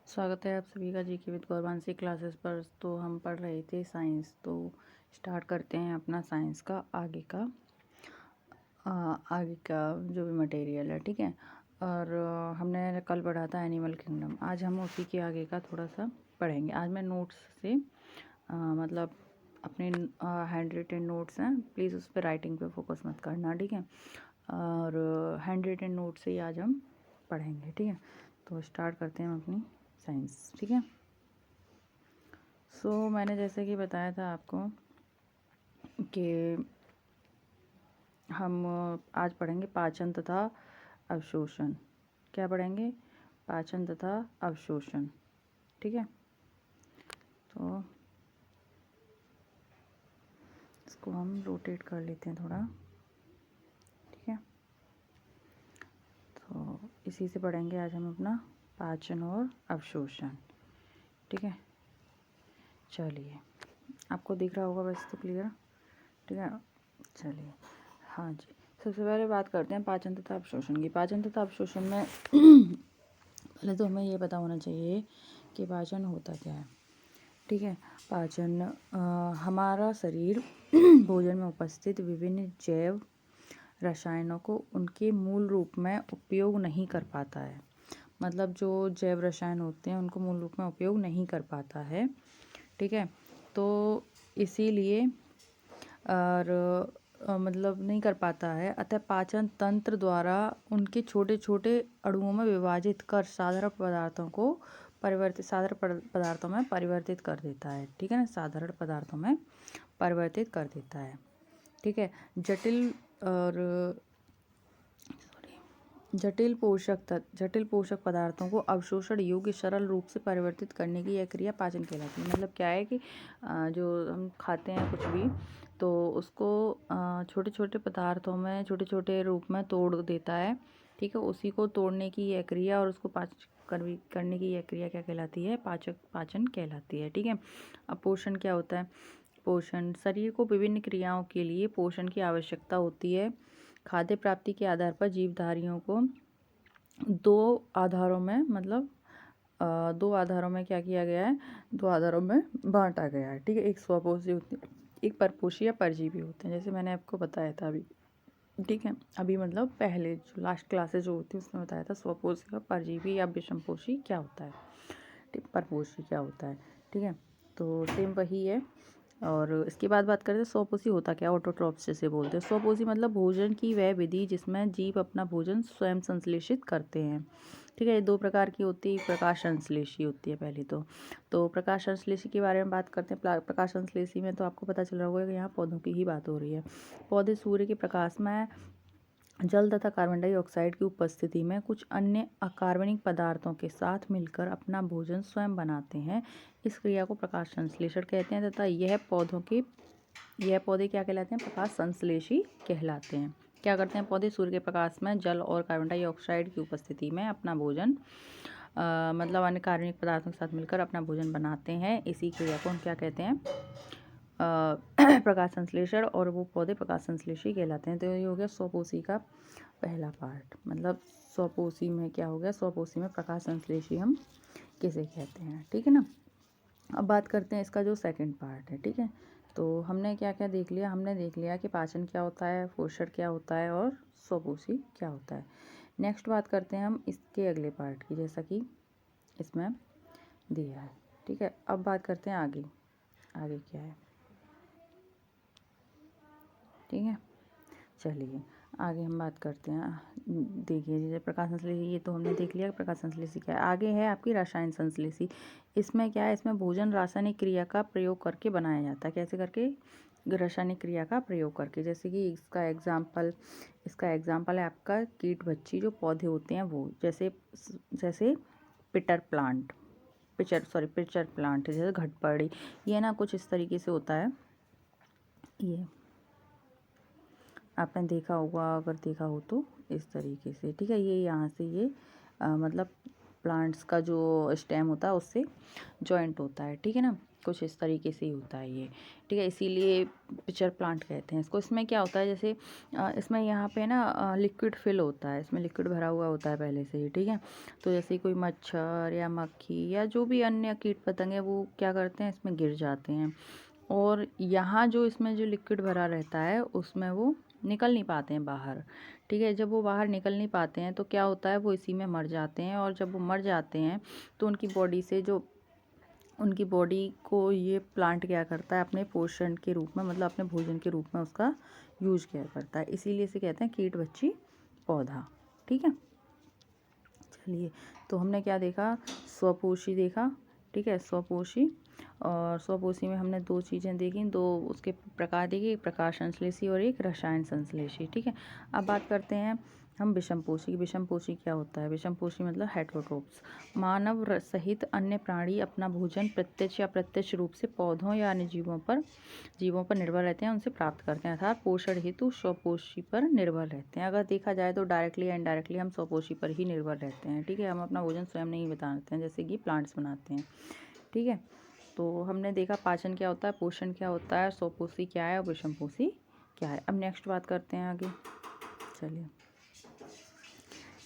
स्वागत है आप सभी का जी के विद गौरवांशी क्लासेस पर। तो हम पढ़ रहे थे साइंस। तो स्टार्ट करते हैं अपना साइंस का आगे का जो भी मटेरियल है, ठीक है। और हमने कल पढ़ा था एनिमल किंगडम। आज हम उसी के आगे का थोड़ा सा पढ़ेंगे। आज मैं नोट्स से मतलब अपने हैंड रिटन नोट्स हैं, प्लीज़ उस पर राइटिंग पे फोकस मत करना, ठीक है। और हैंड रिटन नोट से ही आज हम पढ़ेंगे, ठीक है। तो स्टार्ट करते हैं हम अपनी साइंस, ठीक है। मैंने जैसे कि बताया था आपको कि हम आज पढ़ेंगे पाचन तथा अवशोषण। क्या पढ़ेंगे? पाचन तथा अवशोषण, ठीक है। तो इसको हम रोटेट कर लेते हैं थोड़ा, ठीक है। तो इसी से पढ़ेंगे आज हम अपना पाचन और अवशोषण, ठीक है। चलिए, आपको दिख रहा होगा वैसे तो क्लियर, ठीक है। चलिए, हाँ जी। सबसे पहले बात करते हैं पाचन तथा अवशोषण की। पाचन तथा अवशोषण में पहले तो हमें ये पता होना चाहिए कि पाचन होता क्या है, ठीक है। पाचन हमारा शरीर भोजन में उपस्थित विभिन्न जैव रसायनों को उनके मूल रूप में उपयोग नहीं कर पाता है। मतलब जो जैव रसायन होते हैं उनको मूल रूप में उपयोग नहीं कर पाता है, ठीक है। तो इसीलिए और मतलब नहीं कर पाता है। अतः पाचन तंत्र द्वारा उनके छोटे छोटे अणुओं में विभाजित कर साधारण पदार्थों में परिवर्तित कर देता है, ठीक है ना। साधारण पदार्थों में परिवर्तित कर देता है, ठीक है। जटिल पोषक पदार्थों को अवशोषण योग्य सरल रूप से परिवर्तित करने की यह क्रिया पाचन कहलाती है। मतलब क्या है कि जो हम खाते हैं कुछ भी, तो उसको छोटे छोटे पदार्थों में छोटे छोटे रूप में तोड़ देता है, ठीक है। उसी को तोड़ने की यह क्रिया और उसको करने की यह क्रिया क्या कहलाती है? पाचन कहलाती है, ठीक है। अब पोषण क्या होता है? पोषण शरीर को विभिन्न क्रियाओं के लिए पोषण की आवश्यकता होती है। खाद्य प्राप्ति के आधार पर जीवधारियों को दो आधारों में क्या किया गया है? दो आधारों में बांटा गया है, ठीक है। एक स्वपोषी होती है, एक परपोषी या परजीवी होते हैं, जैसे मैंने आपको बताया था अभी, ठीक है। अभी मतलब पहले जो लास्ट क्लासेज जो होती है उसमें बताया था स्वपोषी और परजीवी या विषमपोषी क्या होता है, ठीक, परपोषी क्या होता है, ठीक है। तो सेम वही है। और इसके बाद बात करते हैं स्वपोषी होता क्या? ऑटोट्रॉप्स जैसे बोलते हैं। स्वपोषी मतलब भोजन की वह विधि जिसमें जीव अपना भोजन स्वयं संश्लेषित करते हैं, ठीक है। ये दो प्रकार की होती है। प्रकाश संश्लेषी होती है पहली तो प्रकाश संश्लेषी के बारे में बात करते हैं। प्रकाश संश्लेषी में तो आपको पता चल रहा होगा कि यहाँ पौधों की ही बात हो रही है। पौधे सूर्य के प्रकाश में जल तथा कार्बन डाइऑक्साइड की उपस्थिति में कुछ अन्य अकार्बनिक पदार्थों के साथ मिलकर अपना भोजन स्वयं बनाते हैं। इस क्रिया को प्रकाश संश्लेषण कहते हैं तथा यह पौधे क्या कहलाते हैं? प्रकाश संश्लेषी कहलाते हैं। क्या करते हैं पौधे? सूर्य के प्रकाश में जल और कार्बन डाइऑक्साइड की उपस्थिति में अपना भोजन मतलब अन्य कार्बनिक पदार्थों के साथ मिलकर अपना भोजन बनाते हैं। इसी क्रिया को हम क्या कहते हैं? प्रकाश संश्लेषण। और वो पौधे प्रकाश संश्लेषी कहलाते हैं। तो ये हो गया स्वपोषी का पहला पार्ट। मतलब स्वपोषी में क्या हो गया? स्वपोषी में प्रकाश संश्लेषी हम किसे कहते हैं, ठीक है ना। अब बात करते हैं इसका जो सेकंड पार्ट है, ठीक है। तो हमने क्या क्या देख लिया? हमने देख लिया कि पाचन क्या होता है, पोषण क्या होता है और स्वपोषी क्या होता है। नेक्स्ट बात करते हैं हम इसके अगले पार्ट की, जैसा कि इसमें दिया है, ठीक है। अब बात करते हैं आगे क्या है, ठीक है। चलिए आगे हम बात करते हैं। देखिए जैसे प्रकाश संश्लेषी, ये तो हमने देख लिया प्रकाश संश्लेषी क्या है। आगे है आपकी रसायन संश्लेषी। इसमें क्या है? इसमें भोजन रासायनिक क्रिया का प्रयोग करके बनाया जाता है। कैसे करके? रासायनिक क्रिया का प्रयोग करके। जैसे कि इसका एग्जाम्पल है आपका कीट बच्ची, जो पौधे होते हैं वो, जैसे पिचर प्लांट, जैसे घटपड़ी, ये ना कुछ इस तरीके से होता है। ये आपने देखा होगा, अगर देखा हो तो इस तरीके से, ठीक है। ये यहाँ से ये मतलब प्लांट्स का जो स्टेम होता है उससे जॉइंट होता है, ठीक है ना। कुछ इस तरीके से ही होता है ये, ठीक है, इसीलिए पिचर प्लांट कहते हैं इसको। इसमें क्या होता है, जैसे इसमें यहाँ पे ना लिक्विड फिल होता है, इसमें लिक्विड भरा हुआ होता है पहले से ही, ठीक है। तो जैसे कोई मच्छर या मक्खी या जो भी अन्य कीट पतंगे वो क्या करते हैं, इसमें गिर जाते हैं, और यहाँ जो इसमें जो लिक्विड भरा रहता है उसमें वो निकल नहीं पाते हैं बाहर, ठीक है। जब वो बाहर निकल नहीं पाते हैं तो क्या होता है, वो इसी में मर जाते हैं, और जब वो मर जाते हैं तो उनकी बॉडी से जो उनकी बॉडी को ये प्लांट क्या करता है, अपने पोषण के रूप में, मतलब अपने भोजन के रूप में उसका यूज किया करता है, इसीलिए इसे कहते हैं कीट बच्ची पौधा, ठीक है। चलिए, तो हमने क्या देखा, स्वपोषी देखा, ठीक है, स्वपोषी। और स्वपोषी में हमने दो चीज़ें देखी, दो उसके प्रकार देखे, एक प्रकाश संश्लेषी और एक रसायन संश्लेषी, ठीक है। अब बात करते हैं हम विषमपोषी। विषमपोषी क्या होता है, विषमपोषी मतलब हेटरोट्रोप्स। मानव सहित अन्य प्राणी अपना भोजन प्रत्यक्ष या अप्रत्यक्ष रूप से पौधों या अन्य जीवों पर निर्भर रहते हैं, उनसे प्राप्त करते हैं, अर्थात पोषण हेतु स्वपोषी पर निर्भर रहते हैं। अगर देखा जाए तो डायरेक्टली या इनडायरेक्टली हम स्वपोषी पर ही निर्भर रहते हैं, ठीक है। हम अपना भोजन स्वयं नहीं बनाते हैं, जैसे कि प्लांट्स बनाते हैं, ठीक है। तो हमने देखा पाचन क्या होता है, पोषण क्या होता है, स्वपोषी क्या है और विषमपोषी क्या है। अब नेक्स्ट बात करते हैं आगे। चलिए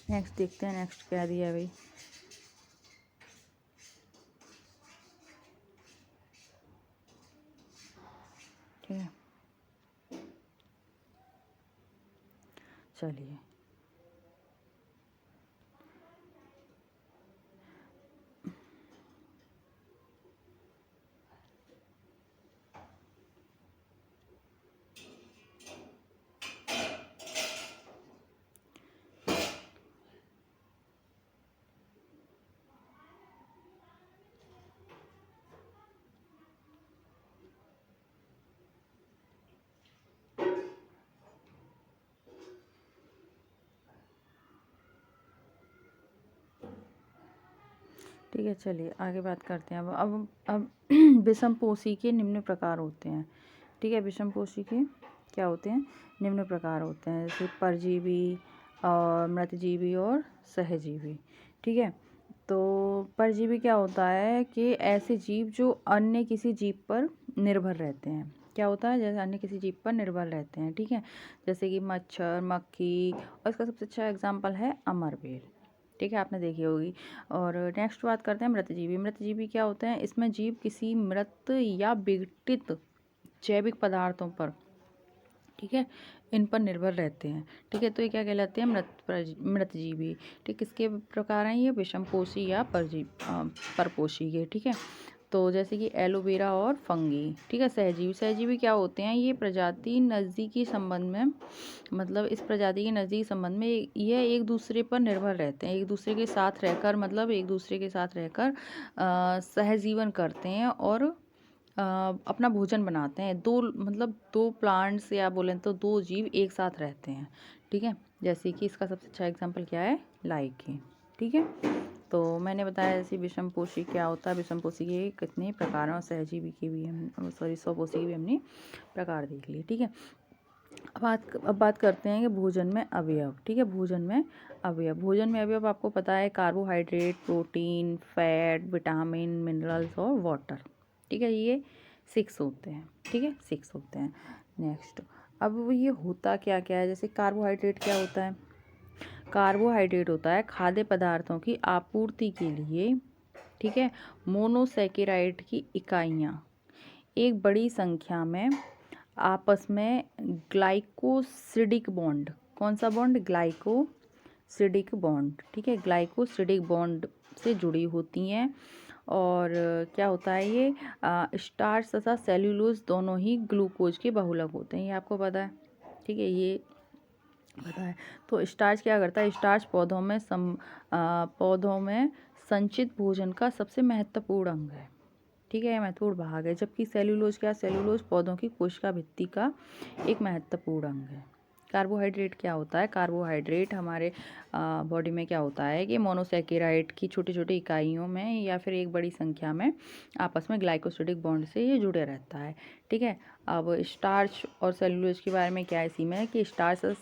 नेक्स्ट देखते हैं, नेक्स्ट क्या दिया है भाई। ठीक है, चलिए ठीक है, चलिए आगे बात करते हैं। अब विषमपोषी के निम्न प्रकार होते हैं, ठीक है। विषमपोषी के क्या होते हैं, निम्न प्रकार होते हैं, जैसे परजीवी और मृतजीवी और सहजीवी, ठीक है। तो परजीवी क्या होता है कि ऐसे जीव जो अन्य किसी जीव पर निर्भर रहते हैं, क्या होता है, जैसे अन्य किसी जीव पर निर्भर रहते हैं, ठीक है। जैसे कि मच्छर, मक्खी, और इसका सबसे अच्छा एग्जाम्पल है अमरबेल, ठीक है, आपने देखी होगी। और नेक्स्ट बात करते हैं मृतजीवी। मृतजीवी क्या होते हैं, इसमें जीव किसी मृत या विघटित जैविक पदार्थों पर, ठीक है, इन पर निर्भर रहते हैं, ठीक है। तो ये क्या कहलाते हैं, मृतजीवी, ठीक। किसके प्रकार हैं ये, विषमपोषी या परपोषी के, ठीक है। तो जैसे कि एलोवेरा और फंगी, ठीक है। सहजीवी, सहजीवी क्या होते हैं, ये प्रजाति नज़दीकी संबंध में, मतलब इस प्रजाति के नज़दीकी संबंध में यह एक दूसरे पर निर्भर रहते हैं, एक दूसरे के साथ रहकर, मतलब एक दूसरे के साथ रहकर सहजीवन करते हैं और अपना भोजन बनाते हैं। दो, मतलब दो प्लांट्स या बोलें तो दो जीव एक साथ रहते हैं, ठीक है। जैसे कि इसका सबसे अच्छा एग्जांपल क्या है, लाइकी, ठीक है। तो मैंने बताया जैसे विषमपोषी क्या होता है, विषमपोषी के कितने प्रकार हैं, और सहजीवी के भी हम स्वपोषी के भी हमने प्रकार देख लिए, ठीक है। अब बात करते हैं कि भोजन में अवयव, ठीक है। भोजन में अवयव आपको पता है, carbohydrate, protein, fat, vitamin, minerals और वाटर, ठीक है। ये 6 होते हैं, ठीक है, 6 होते हैं। नेक्स्ट, अब ये होता क्या क्या है, जैसे कार्बोहाइड्रेट क्या होता है, कार्बोहाइड्रेट होता है खाद्य पदार्थों की आपूर्ति के लिए, ठीक है, मोनोसैकेराइड की इकाइयाँ एक बड़ी संख्या में आपस में ग्लाइकोसिडिक बॉन्ड, कौन सा बॉन्ड, ग्लाइकोसिडिक बॉन्ड, ठीक है, ग्लाइकोसिडिक बॉन्ड से जुड़ी होती हैं। और क्या होता है ये, स्टार्च तथा सेल्यूलोज दोनों ही ग्लूकोज के बहुलक होते हैं, ये आपको पता है, ठीक है, ये पता है। तो स्टार्च क्या करता है, स्टार्च पौधों में संचित भोजन का सबसे महत्वपूर्ण अंग है, ठीक है, महत्वपूर्ण भाग है। जबकि सेल्यूलोज पौधों की कोशिका भित्ति का एक महत्वपूर्ण अंग है। कार्बोहाइड्रेट क्या होता है, कार्बोहाइड्रेट हमारे बॉडी में क्या होता है कि मोनोसैकेराइड की छोटी छोटी इकाइयों में या फिर एक बड़ी संख्या में आपस में ग्लाइकोसिडिक बॉन्ड से ये जुड़े रहता है, ठीक है। अब स्टार्च और सेल्यूलोज के बारे में क्या है इसी में कि स्टार्च और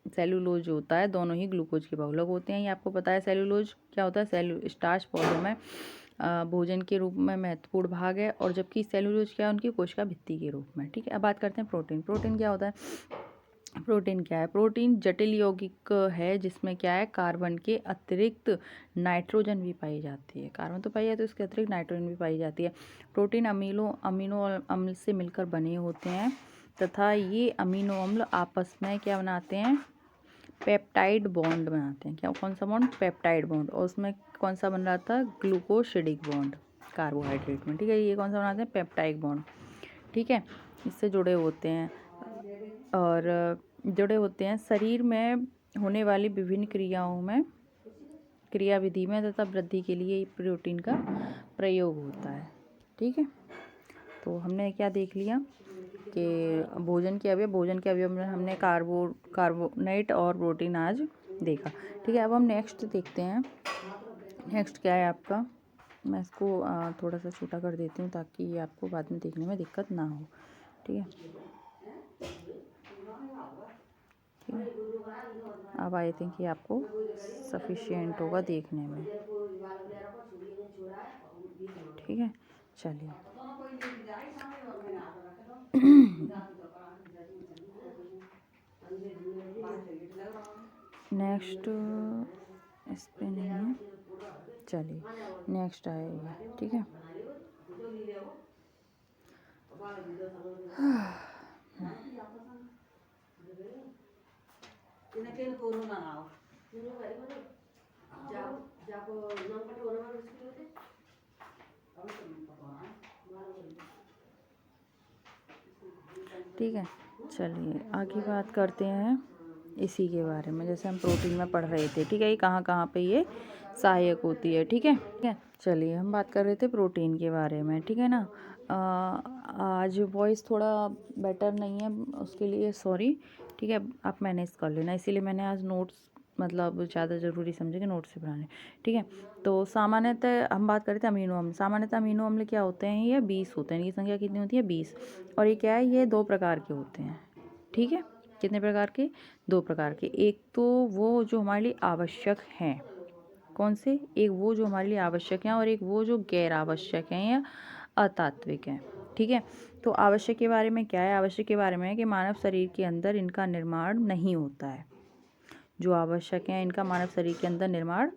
सेलुलोज जो होता है दोनों ही ग्लूकोज के बहुलक होते हैं। ये आपको पता है। सेलुलोज क्या होता है? स्टार्च पौधों में भोजन के रूप में महत्वपूर्ण भाग है, और जबकि सेलुलोज क्या है? उनकी कोशिका भित्ति के रूप में। ठीक है, अब बात करते हैं प्रोटीन। प्रोटीन क्या होता है? प्रोटीन क्या है? प्रोटीन जटिल यौगिक है जिसमें क्या है? कार्बन के अतिरिक्त नाइट्रोजन भी पाई जाती है। कार्बन तो पाई जाती है, उसके अतिरिक्त नाइट्रोजन भी पाई जाती है। प्रोटीन अमीनो अम्ल से मिलकर बने होते हैं तथा ये अमीनो अम्ल आपस में क्या बनाते हैं? पेप्टाइड बॉन्ड बनाते हैं। क्या? कौन सा बॉन्ड? Peptide bond. और उसमें कौन सा बन रहा था? ग्लूकोसिडिक बॉन्ड कार्बोहाइड्रेट में। ठीक है, ये कौन सा बनाते हैं? Peptide bond. ठीक है, इससे जुड़े होते हैं और जुड़े होते हैं शरीर में होने वाली विभिन्न क्रियाविधि में तथा वृद्धि के लिए प्रोटीन का प्रयोग होता है। ठीक है, तो हमने क्या देख लिया कि भोजन के अवयव में हमने कार्बोनेट और प्रोटीन आज देखा। ठीक है, अब हम नेक्स्ट देखते हैं। नेक्स्ट क्या है आपका? मैं इसको थोड़ा सा छोटा कर देती हूँ ताकि ये आपको बाद में देखने में दिक्कत ना हो। ठीक है, अब आई थिंक ये आपको सफिशिएंट होगा देखने में। ठीक है, चलिए नेक्स्ट इस पे नहीं है, चलिए नेक्स्ट आएगा। ठीक है, ठीक है, चलिए आगे बात करते हैं इसी के बारे में, जैसे हम प्रोटीन में पढ़ रहे थे। ठीक है, ये कहाँ कहाँ पे ये सहायक होती है। ठीक है, ठीक है, चलिए हम बात कर रहे थे प्रोटीन के बारे में। ठीक है ना, आज वॉइस थोड़ा बेटर नहीं है, उसके लिए सॉरी। ठीक है, आप मैनेज कर लेना, इसीलिए मैंने आज नोट्स मतलब ज़्यादा ज़रूरी समझे कि नोट्स से बनाने। ठीक है, तो सामान्यतः हम बात करते हैं अमीनो अम्ल। सामान्यतः अमीनो अम्ल क्या होते हैं? ये 20 होते हैं। इनकी संख्या कितनी होती है? 20। और ये क्या है? ये 2 प्रकार के होते हैं। ठीक है, कितने प्रकार के? 2 प्रकार के। एक तो वो जो हमारे लिए आवश्यक हैं। कौन से? एक वो जो हमारे लिए आवश्यक हैं और एक वो जो गैर आवश्यक हैं या अतात्विक हैं। ठीक है, तो आवश्यक के बारे में क्या है? आवश्यक के बारे में है कि मानव शरीर के अंदर इनका निर्माण नहीं होता है। जो आवश्यक हैं इनका मानव शरीर के अंदर निर्माण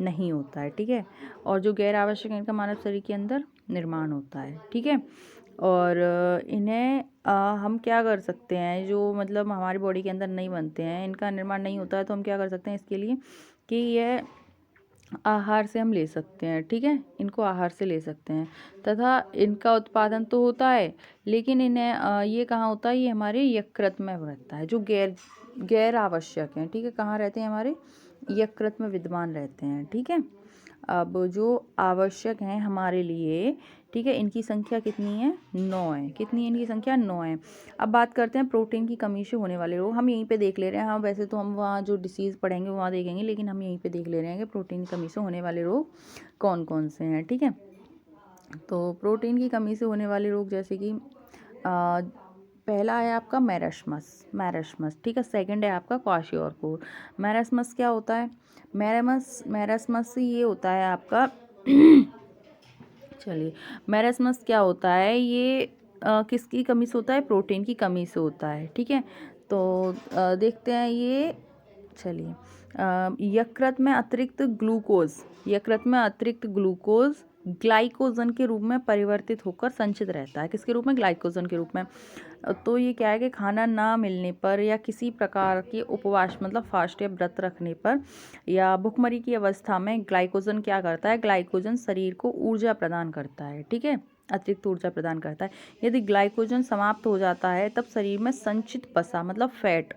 नहीं होता है। ठीक है, और जो गैर आवश्यक है इनका मानव शरीर के अंदर निर्माण होता है। ठीक है, और इन्हें हम क्या कर सकते हैं? जो मतलब हमारी बॉडी के अंदर नहीं बनते हैं, इनका निर्माण नहीं होता है, तो हम क्या कर सकते हैं इसके लिए कि यह आहार से हम ले सकते हैं। ठीक है, इनको आहार से ले सकते हैं तथा इनका उत्पादन तो होता है, लेकिन इन्हें ये कहाँ होता है? ये हमारे यकृत में रहता है, जो गैर आवश्यक हैं। ठीक है, कहाँ रहते हैं? हमारे यकृत में विद्यमान रहते हैं। ठीक है, अब जो आवश्यक हैं हमारे लिए, ठीक है, इनकी संख्या कितनी है? 9 है। कितनी है इनकी संख्या? 9 है। अब बात करते हैं प्रोटीन की कमी से होने वाले रोग। हम यहीं पे देख ले रहे हैं। हाँ, वैसे तो हम वहाँ जो डिसीज़ पढ़ेंगे वहाँ देखेंगे, लेकिन हम यहीं पे देख ले रहे हैं कि प्रोटीन की कमी से होने वाले रोग कौन कौन से हैं। ठीक है, तो प्रोटीन की कमी से होने वाले रोग जैसे कि पहला है आपका मैरस्मस। ठीक है, सेकंड है आपका क्वाशियोरकोर। मैरस्मस क्या होता है? मैरस्मस ये होता है आपका चलिए, मैरस्मस क्या होता है? ये किसकी कमी से होता है? प्रोटीन की कमी से होता है। ठीक है, तो देखते हैं ये। चलिए, यकृत में अतिरिक्त ग्लूकोज ग्लाइकोजन के रूप में परिवर्तित होकर संचित रहता है। किसके रूप में? ग्लाइकोजन के रूप में। तो ये क्या है कि खाना ना मिलने पर या किसी प्रकार के उपवास मतलब फास्ट या व्रत रखने पर या भुखमरी की अवस्था में ग्लाइकोजन क्या करता है? ग्लाइकोजन शरीर को ऊर्जा प्रदान करता है। ठीक है, अतिरिक्त ऊर्जा प्रदान करता है। यदि ग्लाइकोजन समाप्त हो जाता है तब शरीर में संचित वसा मतलब फैट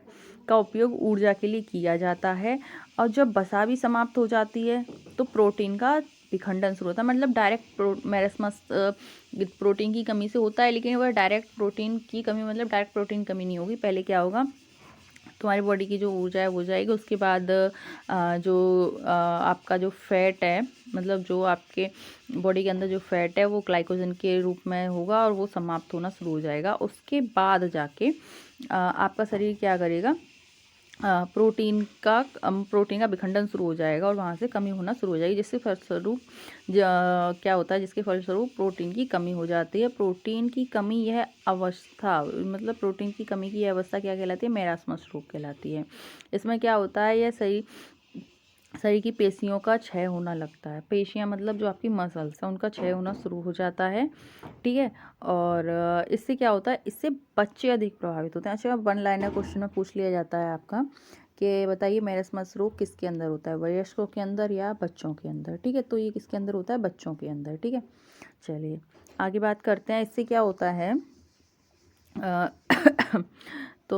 का उपयोग ऊर्जा के लिए किया जाता है, और जब वसा भी समाप्त हो जाती है तो प्रोटीन का विखंडन शुरू होता है। मतलब डायरेक्ट मैरस्मस प्रोटीन की कमी से होता है, लेकिन वह डायरेक्ट प्रोटीन की कमी मतलब डायरेक्ट प्रोटीन कमी नहीं होगी। पहले क्या होगा? तुम्हारी बॉडी की जो ऊर्जा है वो जाएगी, उसके बाद आपका जो फैट है मतलब जो आपके बॉडी के अंदर जो फैट है वो ग्लाइकोजन के रूप में होगा और वो समाप्त होना शुरू हो जाएगा। उसके बाद जाके आपका शरीर क्या करेगा? प्रोटीन का विखंडन शुरू हो जाएगा और वहाँ से कमी होना शुरू हो जाएगी, जिसके फलस्वरूप क्या होता है, जिसके फलस्वरूप प्रोटीन की कमी हो जाती है। प्रोटीन की कमी यह अवस्था, मतलब प्रोटीन की कमी की यह अवस्था क्या कहलाती है, मेरास्मस रोग कहलाती है। इसमें क्या होता है, यह शरीर की पेशियों का क्षय होना लगता है। पेशियां मतलब जो आपकी मसल्स हैं उनका क्षय होना शुरू हो जाता है, ठीक है। और इससे क्या होता है, इससे बच्चे अधिक प्रभावित होते हैं। अच्छा, वन लाइनर क्वेश्चन में पूछ लिया जाता है आपका कि बताइए मेरास्मस रोग किसके अंदर होता है, वयस्कों के अंदर या बच्चों के अंदर, ठीक है। तो ये किसके अंदर होता है, बच्चों के अंदर, ठीक है। चलिए आगे बात करते हैं। इससे क्या होता है, तो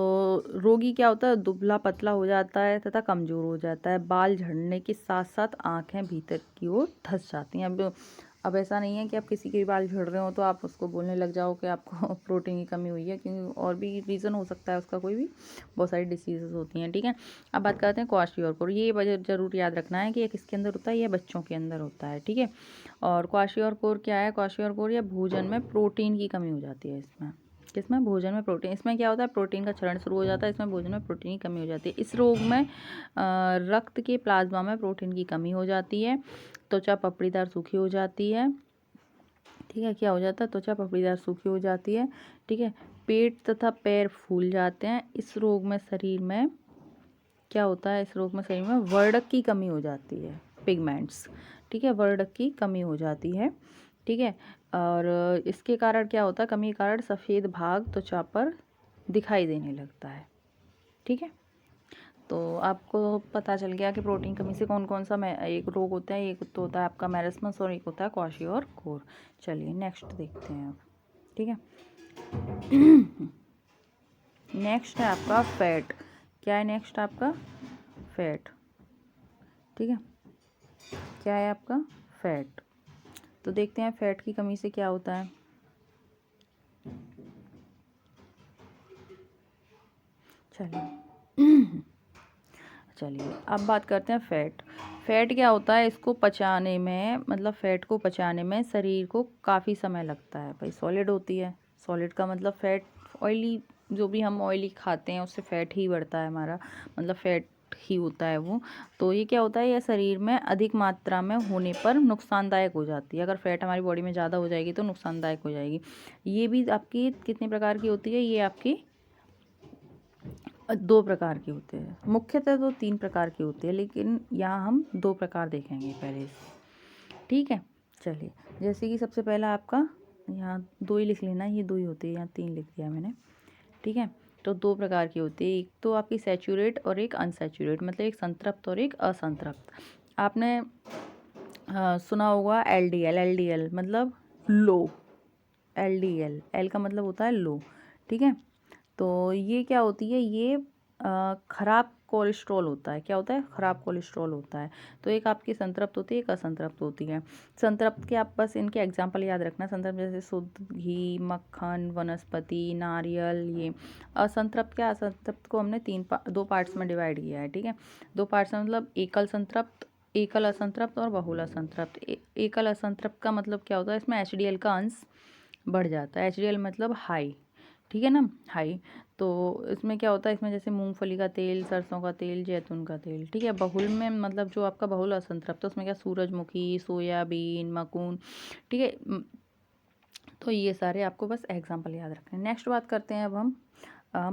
रोगी क्या होता है, दुबला पतला हो जाता है तथा कमज़ोर हो जाता है। बाल झड़ने के साथ साथ आंखें भीतर की ओर धंस जाती हैं। अब ऐसा नहीं है कि आप किसी के भी बाल झड़ रहे हो तो आप उसको बोलने लग जाओ कि आपको प्रोटीन की कमी हुई है, क्योंकि और भी रीज़न हो सकता है उसका, कोई भी बहुत सारी डिसीजेज होती हैं, ठीक है। अब बात करते हैं क्वाशियोरकोर। ये वजह जरूर याद रखना है कि ये किसके अंदर होता है, ये बच्चों के अंदर होता है, ठीक है। और क्वाशियोरकोर क्या है, क्वाशियोरकोर या भोजन में प्रोटीन की कमी हो जाती है। इसमें किसमें, भोजन में प्रोटीन, इसमें क्या होता है, प्रोटीन का क्षरण शुरू हो जाता है, इसमें भोजन में प्रोटीन की कमी हो जाती है। इस रोग में रक्त के प्लाज्मा में प्रोटीन की कमी हो जाती है, त्वचा पपड़ीदार सूखी हो जाती है, ठीक है। क्या हो जाता है, त्वचा पपड़ीदार सूखी हो जाती है, ठीक है। पेट तथा पैर फूल जाते हैं। इस रोग में शरीर में क्या होता है, इस रोग में शरीर में वर्णक की कमी हो जाती है, पिगमेंट्स, ठीक है, वर्णक की कमी हो जाती है, ठीक है। और इसके कारण क्या होता है, कमी के कारण सफ़ेद भाग त्वचा पर दिखाई देने लगता है, ठीक है। तो आपको पता चल गया कि प्रोटीन कमी से कौन कौन सा एक रोग होता है। एक तो होता है आपका मेरास्मस और एक होता है क्वाशियोरकोर। चलिए नेक्स्ट देखते हैं अब, ठीक है। नेक्स्ट है आपका फैट। क्या है नेक्स्ट आपका, फैट, ठीक है। क्या है आपका, फैट। तो देखते हैं फैट की कमी से क्या होता है। चलिए अब बात करते हैं फैट। फैट क्या होता है, इसको पचाने में, मतलब फैट को पचाने में शरीर को काफ़ी समय लगता है। भाई सॉलिड होती है, सॉलिड का मतलब फैट, ऑयली, जो भी हम ऑयली खाते हैं उससे फैट ही बढ़ता है हमारा, मतलब फैट ही होता है वो। तो ये क्या होता है, यह शरीर में अधिक मात्रा में होने पर नुकसानदायक हो जाती है। अगर फैट हमारी बॉडी में ज़्यादा हो जाएगी तो नुकसानदायक हो जाएगी। ये भी आपकी कितने प्रकार की होती है, ये आपकी दो प्रकार की होते हैं। मुख्यतः तो 3 प्रकार की होती है, लेकिन यहाँ हम 2 प्रकार देखेंगे पहले से, ठीक है। चलिए जैसे कि सबसे पहला आपका, यहाँ 2 ही लिख लेना, ये 2 ही होती है, यहाँ 3 लिख दिया मैंने, ठीक है। तो 2 प्रकार की होती है, एक तो आपकी सैचुरेट और एक अनसैचुरेट, मतलब एक संतृप्त और एक असंतृप्त। आपने सुना होगा LDL, LDL मतलब लो, LDL, L का मतलब होता है लो, ठीक है। तो ये क्या होती है, ये खराब कोलेस्ट्रॉल होता है। क्या होता है, खराब कोलेस्ट्रॉल होता है। तो एक आपकी संतृप्त होती है, एक असंतृप्त होती है। संतृप्त के आप बस इनके एग्जाम्पल याद रखना, संतृप्त जैसे शुद्ध घी, मक्खन, वनस्पति, नारियल, ये। असंतृप्त, क्या, असंतृप्त को हमने 2 पार्ट्स में डिवाइड किया है, ठीक है। 2 पार्ट्स में मतलब एकल संतृप्त, एकल असंतृप्त और बहुल असंतृप्त। एकल असंतृप्त का मतलब क्या होता है, इसमें HDL का अंश बढ़ जाता है। HDL मतलब हाई, ठीक है ना, हाई। तो इसमें क्या होता है, इसमें जैसे मूंगफली का तेल, सरसों का तेल, जैतून का तेल, ठीक है। बहुल में मतलब जो आपका बहुल असंतृप्त है उसमें क्या, सूरजमुखी, सोयाबीन, मकून, ठीक है। तो ये सारे आपको बस एग्जांपल याद रखने हैं। नेक्स्ट बात करते हैं अब हम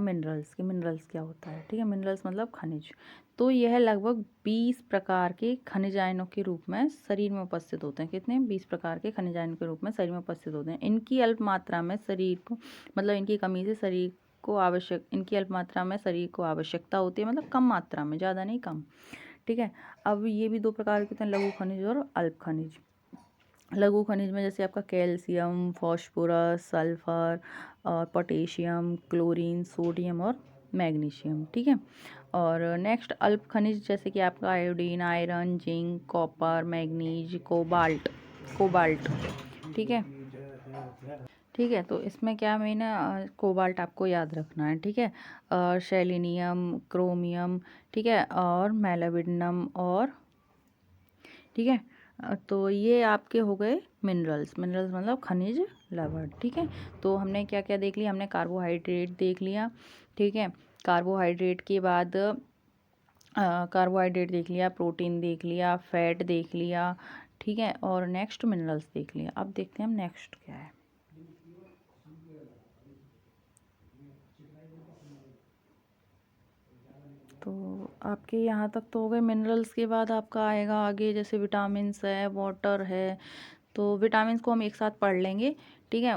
मिनरल्स की। मिनरल्स क्या होता है, ठीक है। मिनरल्स मतलब खनिज। तो यह लगभग 20 प्रकार के खनिज आयनों के रूप में शरीर में उपस्थित होते हैं। कितने, 20 प्रकार के खनिज आयनों के रूप में शरीर में उपस्थित होते हैं। इनकी अल्प मात्रा में शरीर को, मतलब इनकी कमी से शरीर को इनकी अल्प मात्रा में शरीर को आवश्यकता होती है, मतलब कम मात्रा में, ज़्यादा नहीं, कम, ठीक है। अब ये भी 2 प्रकार के होते हैं, लघु खनिज और अल्प खनिज। लघु खनिज में जैसे आपका कैल्शियम, फॉस्फोरस, सल्फर और पोटेशियम, क्लोरीन, सोडियम और मैग्नीशियम, ठीक है। और नेक्स्ट अल्प खनिज जैसे कि आपका iodine, iron, zinc, copper, manganese, cobalt, cobalt, ठीक है। ठीक है, तो इसमें क्या मेन है, कोबाल्ट आपको याद रखना है, ठीक है। और सेलेनियम, क्रोमियम, ठीक है, और मेलाविडनम, और ठीक है। तो ये आपके हो गए मिनरल्स। मिनरल्स मतलब खनिज लवण, ठीक है। तो हमने क्या क्या देख लिया, हमने कार्बोहाइड्रेट देख लिया, ठीक है। कार्बोहाइड्रेट के बाद कार्बोहाइड्रेट देख लिया, प्रोटीन देख लिया, फैट देख लिया, ठीक है, और नेक्स्ट मिनरल्स देख लिया। अब देखते हैं हम नेक्स्ट क्या है। तो आपके यहाँ तक तो हो गए मिनरल्स। के बाद आपका आएगा आगे जैसे विटामिन्स है, वाटर है। तो विटामिन्स को हम एक साथ पढ़ लेंगे, ठीक है।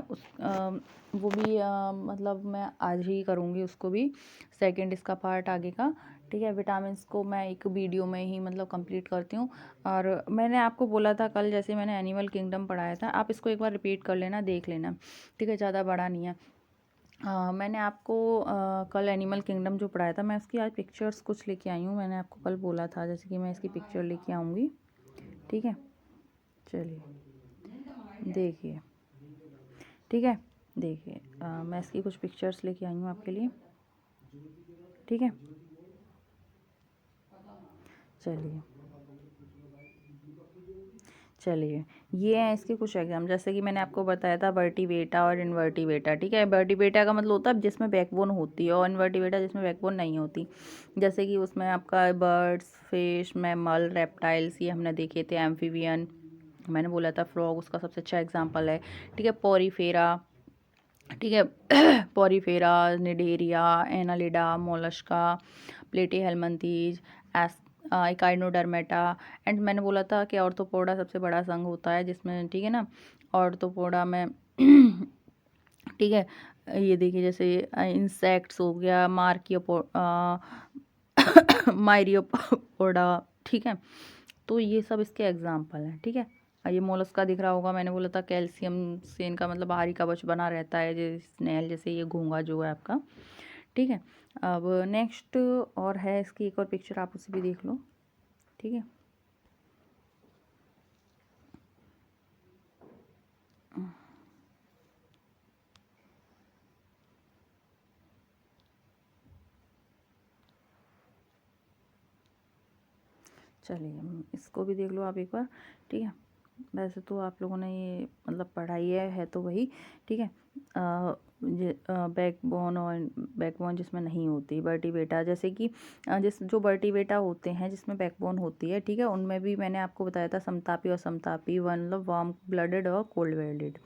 वो भी मतलब मैं आज ही करूँगी उसको भी, सेकंड इसका पार्ट आगे का, ठीक है। विटामिन्स को मैं एक वीडियो में ही मतलब कंप्लीट करती हूँ। और मैंने आपको बोला था कल, जैसे मैंने एनिमल किंगडम पढ़ाया था, आप इसको एक बार रिपीट कर लेना, देख लेना, ठीक है, ज़्यादा बड़ा नहीं है। मैंने आपको कल एनिमल किंगडम जो पढ़ाया था, मैं उसकी आज पिक्चर्स कुछ लेके आई हूँ। मैंने आपको कल बोला था जैसे कि मैं इसकी पिक्चर लेके आऊँगी, ठीक है। चलिए देखिए, ठीक है, देखिए मैं इसकी कुछ पिक्चर्स लेके आई हूँ आपके लिए, ठीक है। चलिए ये हैं इसके कुछ एग्जाम, जैसे कि मैंने आपको बताया था वर्टिब्रेटा और इनवर्टिब्रेटा, ठीक है। वर्टिब्रेटा का मतलब होता है जिसमें बैकबोन होती है, और इनवर्टिब्रेटा जिसमें बैकबोन नहीं होती। जैसे कि उसमें आपका बर्ड्स, फिश, मैमल, रेप्टाइल्स, ये हमने देखे थे। एम्फीबियन मैंने बोला था, फ्रॉग उसका सबसे अच्छा एग्जाम्पल है, ठीक है। पोरीफेरा, ठीक है। Porifera, Cnidaria, Annelida, Mollusca, Platyhelminthes, Echinodermata. And मैंने बोला था कि ऑर्थोपोडा सबसे बड़ा संघ होता है जिसमें, ठीक है ना, ऑर्थोपोडा में ठीक है। ये देखिए जैसे इंसेक्ट्स हो गया, मायरियोपोडा, ठीक है। तो ये सब इसके एग्जाम्पल हैं, ठीक है। ये मोलस्का दिख रहा होगा, मैंने बोला था कैल्शियम से इनका मतलब बाहरी कवच बना रहता है, जैसे स्नेल, जैसे ये घोंघा जो है आपका, ठीक है। अब नेक्स्ट और है इसकी एक और पिक्चर, आप उसे भी देख लो, ठीक है। चलिए इसको भी देख लो आप एक बार, ठीक है। वैसे तो आप लोगों ने ये मतलब पढ़ाई है तो वही, ठीक है। बैकबोन, और बैकबोन जिसमें नहीं होती, वर्टिब्रेटा, जैसे कि जो वर्टिब्रेटा होते हैं जिसमें बैकबोन होती है, ठीक है, उनमें भी मैंने आपको बताया था समतापी और समतापी, मतलब वार्म ब्लडेड और कोल्ड ब्लडेड,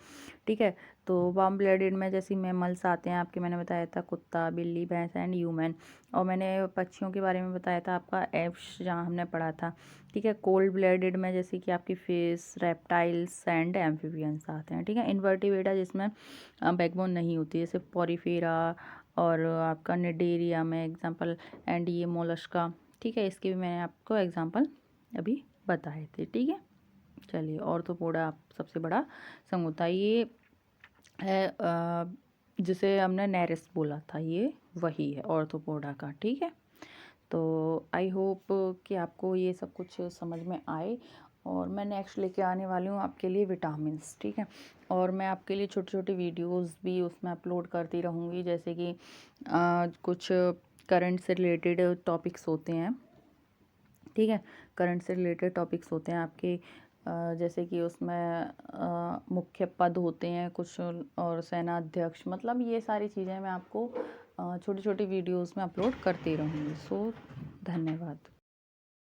ठीक है। तो वार्म ब्लडेड में जैसे मैमल्स आते हैं आपके, मैंने बताया था कुत्ता, बिल्ली, भैंस एंड ह्यूमन। और मैंने पक्षियों के बारे में बताया था आपका एप्स, जहाँ हमने पढ़ा था, ठीक है। कोल्ड ब्लडेड में जैसे कि आपकी फिश, रेप्टाइल्स एंड एम्फीबियंस आते हैं, ठीक है। इनवर्टिब्रेटा जिसमें बैकबोन नहीं होती है, जैसे पोरीफेरा और आपका निडेरिया में एग्जांपल, एंड ये मोलस्का, ठीक है। इसके भी मैंने आपको एग्जांपल अभी बताए थे, ठीक है। चलिए ऑर्थोपोडा सबसे बड़ा संघ होता है, ये है जिसे हमने नेरिस बोला था, ये वही है ऑर्थोपोडा का, ठीक है। तो आई होप कि आपको ये सब कुछ समझ में आए। और मैं नेक्स्ट लेके आने वाली हूँ आपके लिए विटामिन्स, ठीक है। और मैं आपके लिए छोटी छोटी वीडियोस भी उसमें अपलोड करती रहूँगी, जैसे कि कुछ करंट से रिलेटेड टॉपिक्स होते हैं, ठीक है। करंट से रिलेटेड टॉपिक्स होते हैं आपके, जैसे कि उसमें मुख्य पद होते हैं कुछ, और सेनाध्यक्ष, मतलब ये सारी चीज़ें मैं आपको छोटी छोटी वीडियोस में अपलोड करती रहूँगी। सो धन्यवाद।